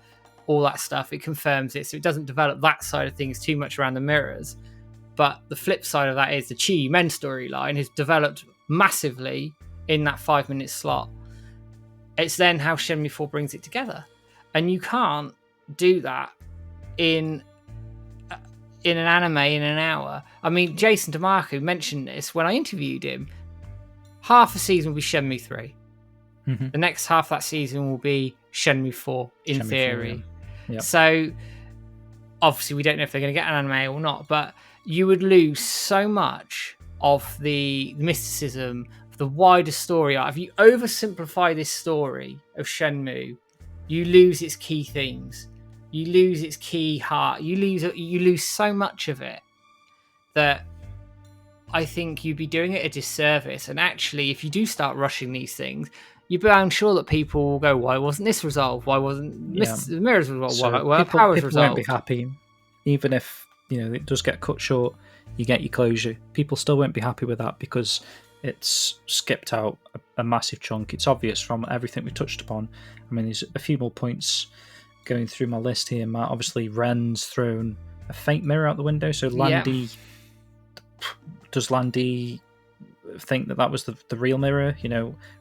all that stuff. It confirms it, so it doesn't develop that side of things too much around the mirrors. But the flip side of that is the Chi Men storyline has developed massively in that 5-minute slot. It's then how Shenmue 4 brings it together. And you can't do that in an anime in an hour. I mean, Jason DeMarco mentioned this when I interviewed him. Half a season will be Shenmue 3. The next half of that season will be Shenmue 4, in theory. 4, yeah. So, obviously, we don't know if they're going to get an anime or not, but you would lose so much of the mysticism, of the wider story. If you oversimplify this story of Shenmue, you lose its key themes. You lose its key heart. You lose so much of it that I think you'd be doing it a disservice. And actually, if you do start rushing these things, you'd be sure that people will go, why wasn't this resolved? Why wasn't the mirrors resolved? So Why were people powers resolved? won't be happy, even if it does get cut short. You get your closure. People still won't be happy with that because it's skipped out a massive chunk. It's obvious from everything we touched upon. I mean, there's a few more points going through my list here, Matt. Obviously, Ren's thrown a fake mirror out the window. So Landy, does Landy think that was the real mirror?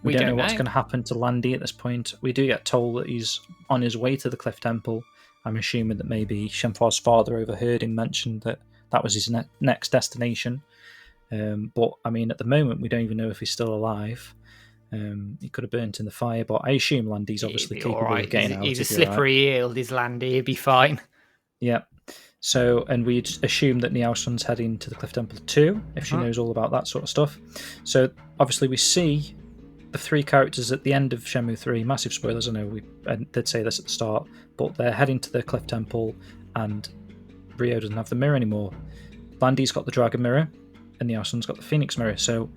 We don't know what's going to happen to Landy at this point. We do get told that he's on his way to the Cliff Temple. I'm assuming that maybe Shenhua's father overheard him mention that was his next destination. But I mean, at the moment, we don't even know if he's still alive. He could have burnt in the fire, but I assume Landy's obviously capable of getting out. He's a slippery eel, is Landy. He'd be fine. Yeah. So, and we'd assume that Niao Sun's heading to the Cliff Temple too, if she knows all about that sort of stuff. So, obviously, we see the three characters at the end of Shenmue 3. Massive spoilers, I know we did say this at the start, but they're heading to the Cliff Temple, and Ryo doesn't have the mirror anymore. Landy's got the Dragon Mirror, and Niao Sun's got the Phoenix Mirror. So,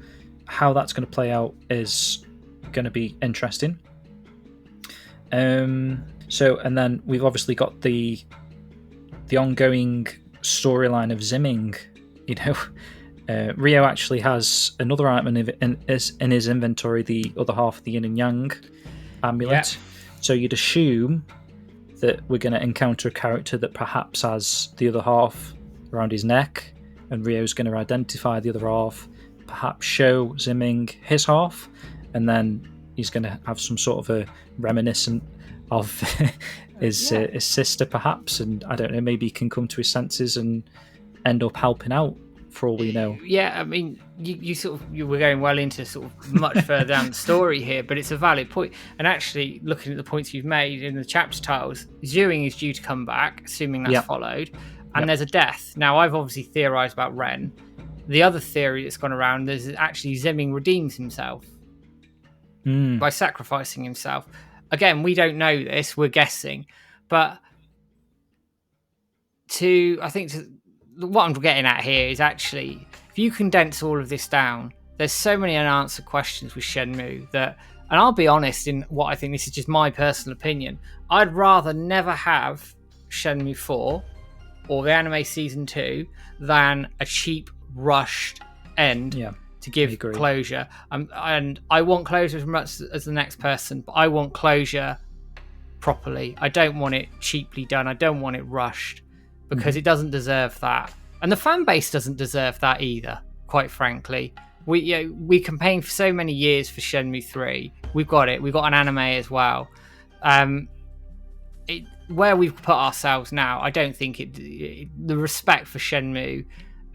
how that's going to play out is going to be interesting. So, and then we've obviously got the ongoing storyline of Zimming. Ryo actually has another item in his inventory, the other half of the Yin and Yang amulet. So you'd assume that we're going to encounter a character that perhaps has the other half around his neck, and Ryo's going to identify the other half, perhaps show Zimming his half, and then he's going to have some sort of a reminiscent of his sister, perhaps, and I don't know, maybe he can come to his senses and end up helping out, for all we know. Yeah, I mean, we're going well into sort of much further down the story here, but it's a valid point. And actually, looking at the points you've made in the chapter titles, Zewing is due to come back, assuming that's followed, and there's a death. Now, I've obviously theorised about Ren. The other theory that's gone around is actually Zimming redeems himself by sacrificing himself. Again, we don't know this, we're guessing, but what I'm getting at here is actually, if you condense all of this down, there's so many unanswered questions with Shenmue that, and I'll be honest in what I think, this is just my personal opinion, I'd rather never have Shenmue 4 or the anime season 2 than a cheap, rushed end to give closure. And I want closure as much as the next person, but I want closure properly. I don't want it cheaply done. I don't want it rushed, because it doesn't deserve that. And the fan base doesn't deserve that either, quite frankly. We campaigned for so many years for Shenmue 3. We've got it. We've got an anime as well. Where we've put ourselves now, I don't think the respect for Shenmue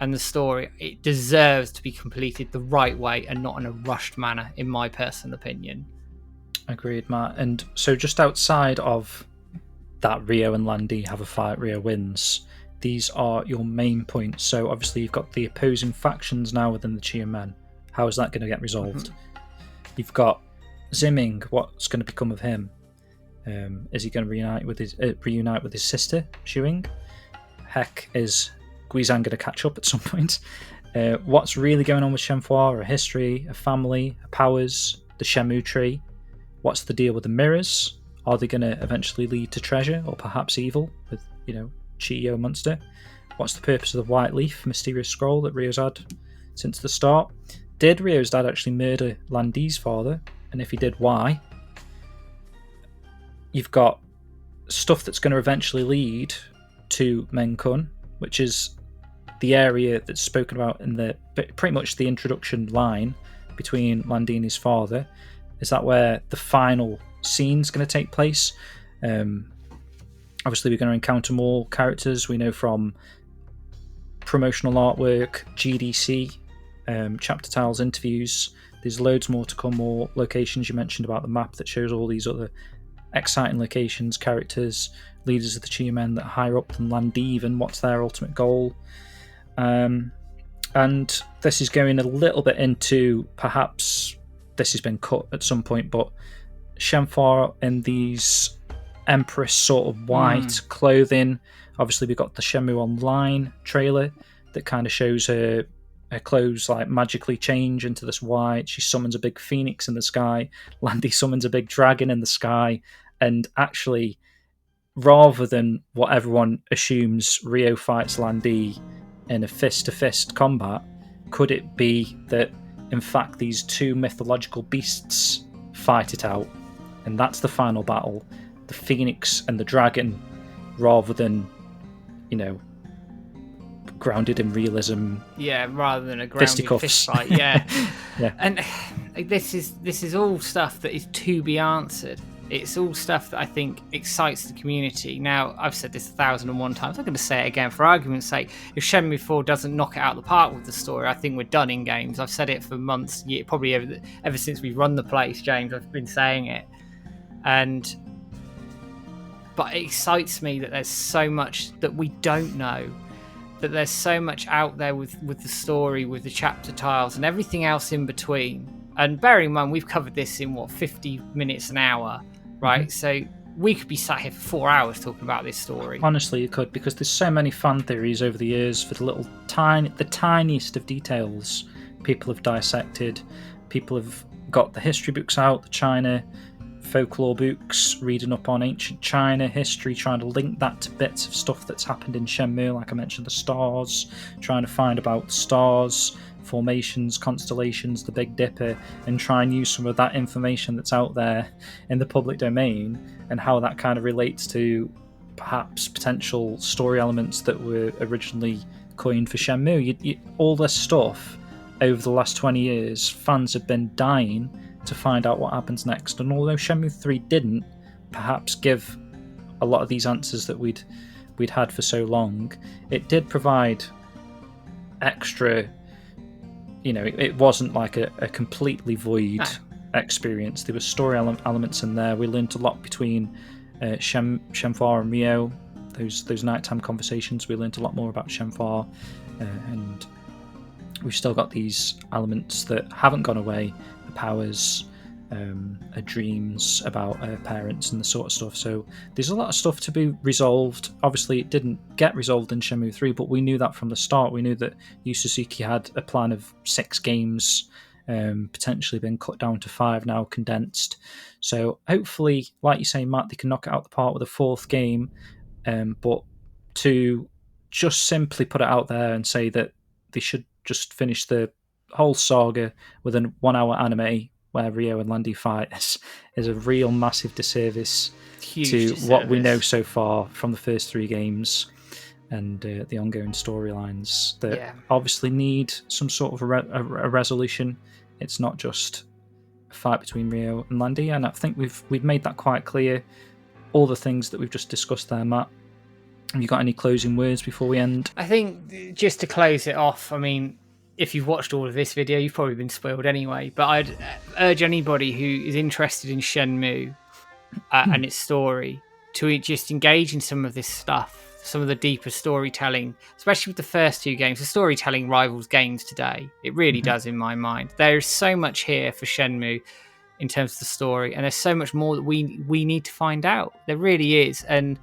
and the story, it deserves to be completed the right way and not in a rushed manner, in my personal opinion. Agreed, Matt. And so just outside of that Ryo and Landy have a fight, Ryo wins, these are your main points. So obviously you've got the opposing factions now within the Chia Men. How is that going to get resolved? You've got Zimming. What's going to become of him? Is he going to reunite with his sister, Shuing? Heck, is Guizhang going to catch up at some point? What's really going on with Shenhua? Her history, her family, her powers, the Shenmue tree? What's the deal with the mirrors? Are they going to eventually lead to treasure or perhaps evil with, Chiyo Munster? What's the purpose of the White Leaf, mysterious scroll that Ryo's had since the start? Did Ryo's dad actually murder Landy's father? And if he did, why? You've got stuff that's going to eventually lead to Menkun, which is the area that's spoken about in pretty much the introduction line between Landy and his father. Is that where the final scene's going to take place? Obviously, we're going to encounter more characters. We know from promotional artwork, GDC, chapter tiles, interviews. There's loads more to come, more locations. You mentioned about the map that shows all these other exciting locations, characters, leaders of the Chia Men that are higher up than Landy even. What's their ultimate goal? And this is going a little bit into, perhaps this has been cut at some point, but Shenhua in these Empress sort of white clothing. Obviously, we got the Shenmue Online trailer that kind of shows her her clothes like magically change into this white. She summons a big phoenix in the sky. Landy summons a big dragon in the sky, and actually, rather than what everyone assumes, Rio fights Landy in a fist-to-fist combat, could it be that in fact these two mythological beasts fight it out, and that's the final battle, the phoenix and the dragon, rather than, you know, grounded in realism? Yeah, rather than a grounded fist fight. Yeah. Yeah. And this is all stuff that is to be answered. It's all stuff that I think excites the community. Now, I've said this 1,001 times. I'm going to say it again for argument's sake. If Shenmue 4 doesn't knock it out of the park with the story, I think we're done in games. I've said it for months, probably ever since we've run the place, James. I've been saying it. But it excites me that there's so much that we don't know. That there's so much out there with the story, with the chapter tiles, and everything else in between. And bearing in mind, we've covered this in, 50 minutes, an hour, right? Mm-hmm. So we could be sat here for 4 hours talking about this story. Honestly, you could, because there's so many fan theories over the years for the tiniest of details people have dissected. People have got the history books out, the China folklore books, reading up on ancient China history, trying to link that to bits of stuff that's happened in Shenmue, like I mentioned, the stars, trying to find about the stars, formations, constellations, the Big Dipper, and try and use some of that information that's out there in the public domain and how that kind of relates to perhaps potential story elements that were originally coined for Shenmue. All this stuff over the last 20 years, fans have been dying to find out what happens next, and although Shenmue 3 didn't perhaps give a lot of these answers that we'd had for so long, it did provide extra, it wasn't like a completely void experience. There were story elements in there. We learned a lot between Shenhua and Rio, those nighttime conversations. We learned a lot more about Shenhua, and we've still got these elements that haven't gone away, her powers, her dreams about her parents and the sort of stuff. So there's a lot of stuff to be resolved. Obviously it didn't get resolved in Shenmue 3, but we knew that from the start. We knew that Yu Suzuki had a plan of 6 games, potentially been cut down to 5 now, condensed. So hopefully, like you say, Matt, they can knock it out the park with a 4th game, but to just simply put it out there and say that they should just finish the whole saga with a 1-hour anime where Rio and Landy fight is a real massive disservice to what we know so far from the first 3 games and the ongoing storylines that obviously need some sort of a resolution. It's not just a fight between Rio and Landy, and I think we've made that quite clear. All the things that we've just discussed there, Matt. Have you got any closing words before we end? I think just to close it off, I mean, if you've watched all of this video, you've probably been spoiled anyway, but I'd urge anybody who is interested in Shenmue and its story to just engage in some of this stuff, some of the deeper storytelling, especially with the first 2 games. The storytelling rivals games today. It really does, in my mind. There is so much here for Shenmue in terms of the story, and there's so much more that we need to find out. There really is, and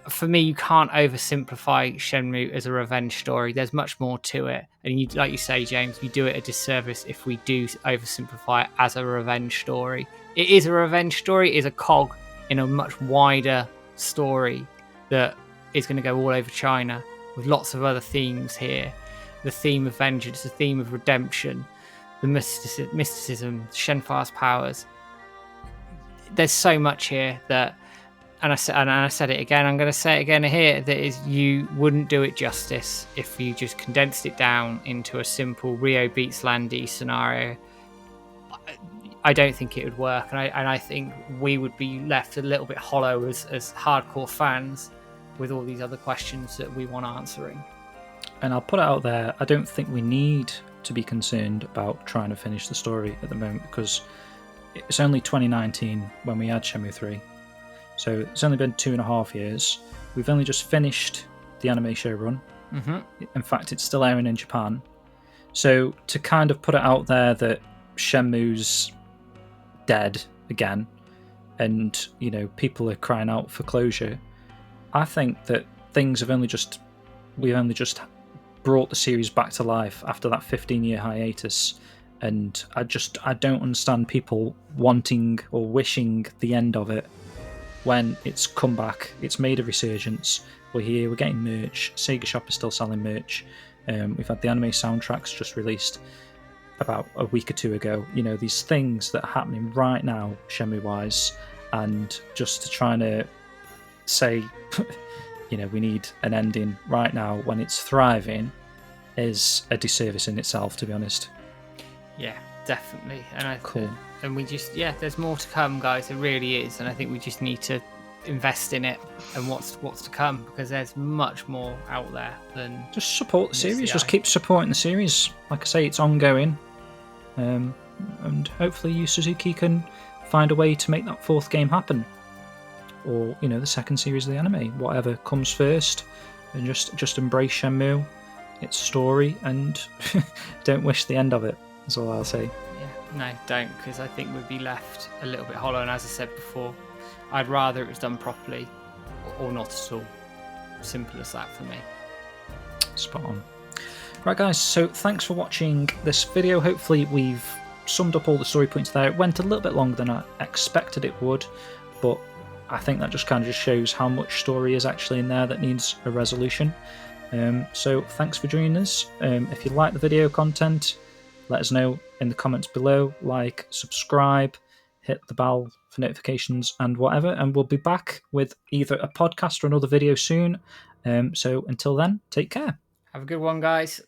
for me, you can't oversimplify Shenmue as a revenge story. There's much more to it, and like you say, James, you do it a disservice if we do oversimplify it as a revenge story. It is a revenge story. It is a cog in a much wider story that is going to go all over China with lots of other themes here. The theme of vengeance, the theme of redemption, the mysticism, Shenhua's powers. There's so much here that. And I said it again, I'm going to say it again here, that is, you wouldn't do it justice if you just condensed it down into a simple Rio beats Landy scenario. I don't think it would work, and I think we would be left a little bit hollow as hardcore fans with all these other questions that we want answering. And I'll put it out there, I don't think we need to be concerned about trying to finish the story at the moment, because it's only 2019 when we had Shenmue 3. So it's only been 2.5 years. We've only just finished the anime show run. Mm-hmm. In fact, it's still airing in Japan. So to kind of put it out there that Shenmue's dead again, and people are crying out for closure, I think that we've only just brought the series back to life after that 15-year hiatus. And I don't understand people wanting or wishing the end of it when it's come back. It's made a resurgence. We're here, we're getting merch. Sega Shop is still selling merch. We've had the anime soundtracks just released about a week or two ago. These things that are happening right now, Shenmue-wise, and just to try to say, we need an ending right now when it's thriving is a disservice in itself, to be honest. Yeah, definitely. And Cool. And we just, there's more to come, guys. There really is. And I think we just need to invest in it and what's to come, because there's much more out there than just support the series. CI. Just keep supporting the series. Like I say, it's ongoing. And hopefully Yu Suzuki can find a way to make that fourth game happen. Or, the second series of the anime. Whatever comes first. And just embrace Shenmue, its story, and don't wish the end of it. That's all I'll say. Yeah, no, don't, because I think we'd be left a little bit hollow. And as I said before, I'd rather it was done properly or not at all. Simple as that for me. Spot on. Right, guys, so thanks for watching this video. Hopefully we've summed up all the story points there. It went a little bit longer than I expected it would, but I think that just kind of shows how much story is actually in there that needs a resolution. So thanks for joining us. If you like the video content, let us know in the comments below. Like, subscribe, hit the bell for notifications and whatever, and we'll be back with either a podcast or another video soon. So until then, take care. Have a good one, guys.